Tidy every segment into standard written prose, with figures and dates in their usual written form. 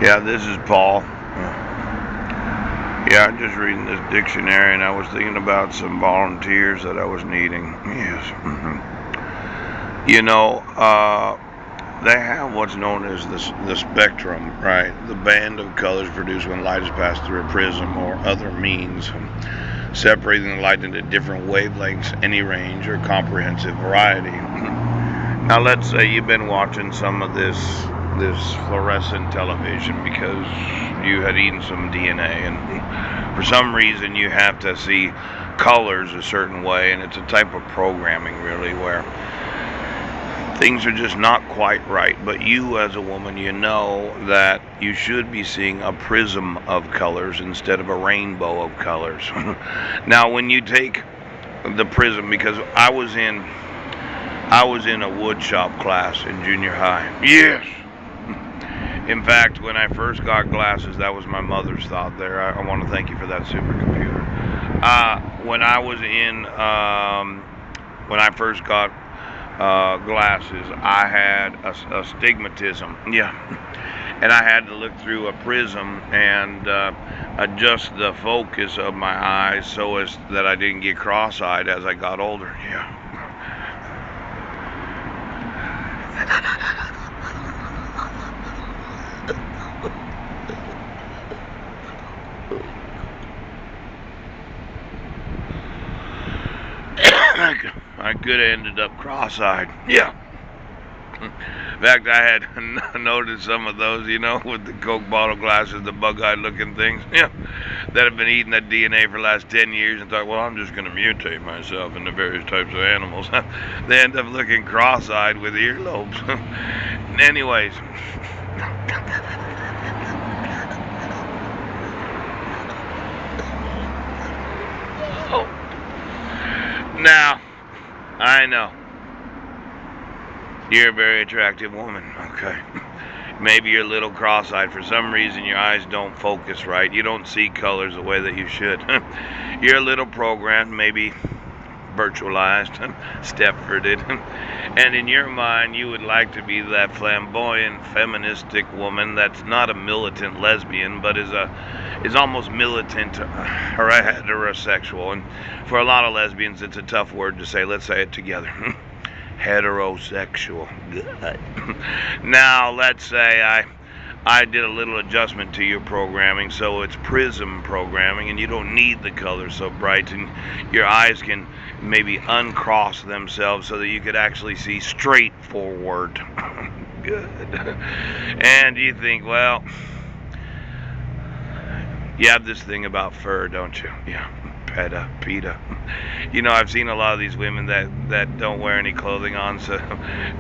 Yeah, this is Paul. Yeah, I'm just reading this dictionary and I was thinking about some volunteers that I was needing. Yes. You know, they have what's known as the spectrum, right? The band of colors produced when light is passed through a prism or other means, separating the light into different wavelengths, any range, or comprehensive variety. Now, let's say you've been watching some of this fluorescent television because you had eaten some DNA, and for some reason you have to see colors a certain way, and it's a type of programming really where things are just not quite right. But you, as a woman, you know that you should be seeing a prism of colors instead of a rainbow of colors. Now, when you take the prism, because I was in a wood shop class in junior high. Yes. In fact, when I first got glasses, that was my mother's thought there. I want to thank you for that supercomputer. When I was when I first got glasses, I had a stigmatism. Yeah. And I had to look through a prism and adjust the focus of my eyes so as that I didn't get cross-eyed as I got older. Yeah. I could have ended up cross-eyed. Yeah. In fact, I had noticed some of those, with the Coke bottle glasses, the bug-eyed looking things, that have been eating that DNA for the last 10 years and thought, well, I'm just going to mutate myself into various types of animals. They end up looking cross-eyed with earlobes. Anyways. Now, I know. You're a very attractive woman. Okay. Maybe you're a little cross-eyed. For some reason, your eyes don't focus right. You don't see colors the way that you should. You're a little programmed, maybe virtualized, Stepforded. And in your mind, you would like to be that flamboyant, feministic woman that's not a militant lesbian, but is almost militant or heterosexual. And for a lot of lesbians, it's a tough word to say. Let's say it together. Heterosexual. Good. Now, let's say I did a little adjustment to your programming, so it's prism programming, and you don't need the colors so bright, and your eyes can maybe uncross themselves so that you could actually see straight forward. Good. And you think, well, you have this thing about fur, don't you? Yeah. PETA. I've seen a lot of these women that don't wear any clothing on, so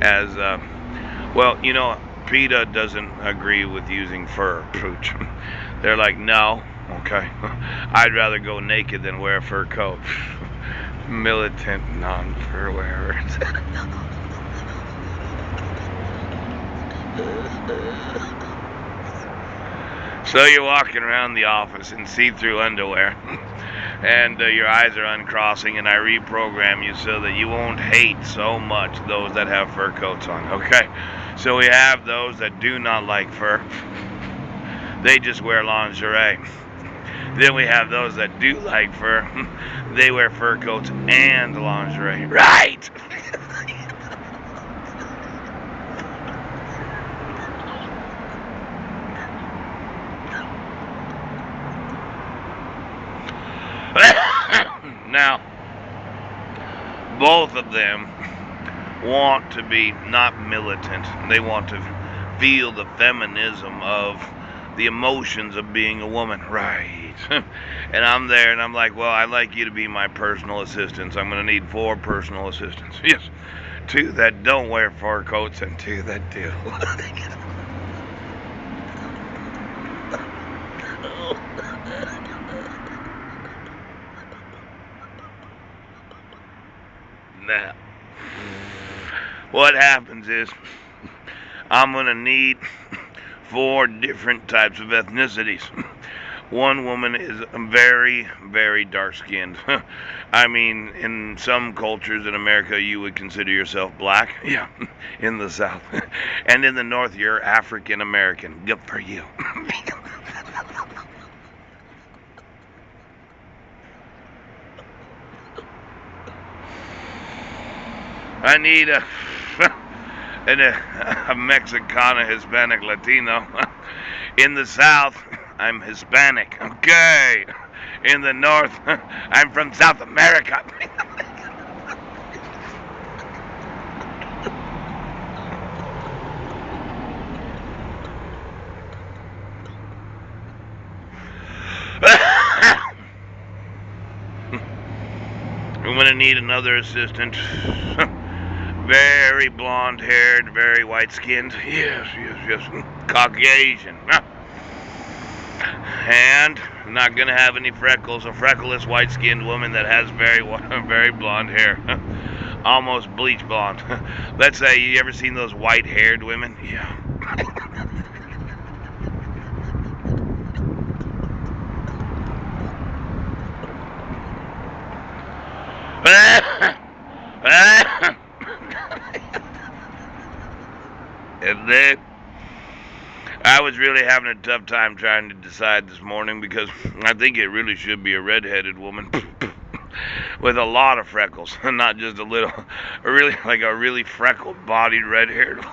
as well, PETA doesn't agree with using fur. Pooch. They're like, no, okay, I'd rather go naked than wear a fur coat. Militant non-fur wearers. So you're walking around the office in see-through underwear, and your eyes are uncrossing, and I reprogram you so that you won't hate so much those that have fur coats on, okay? So we have those that do not like fur. They just wear lingerie. Then we have those that do like fur. They wear fur coats and lingerie. Right! Now, both of them want to be not militant. They want to feel the feminism of the emotions of being a woman. Right. And I'm there and I'm like, well, I'd like you to be my personal assistant. So I'm going to need 4 personal assistants. Yes. 2 that don't wear fur coats and 2 that do. Now, what happens is I'm going to need 4 different types of ethnicities. One woman is very, very dark skinned. I mean, in some cultures in America, you would consider yourself black. Yeah, in the South. And in the North, you're African American. Good for you. I need a Mexicana, Hispanic, Latino. In the South, I'm Hispanic. Okay. In the North, I'm from South America. I'm gonna need another assistant. Very blonde haired, very white skinned. Yes, yes, yes. Caucasian. And not gonna have any freckles. A freckless, white skinned woman that has very blonde hair. Almost bleach blonde. Let's say, you ever seen those white haired women? Yeah. And then I was really having a tough time trying to decide this morning because I think it really should be a red-headed woman with a lot of freckles, not just a little, really like a really freckled-bodied red-haired.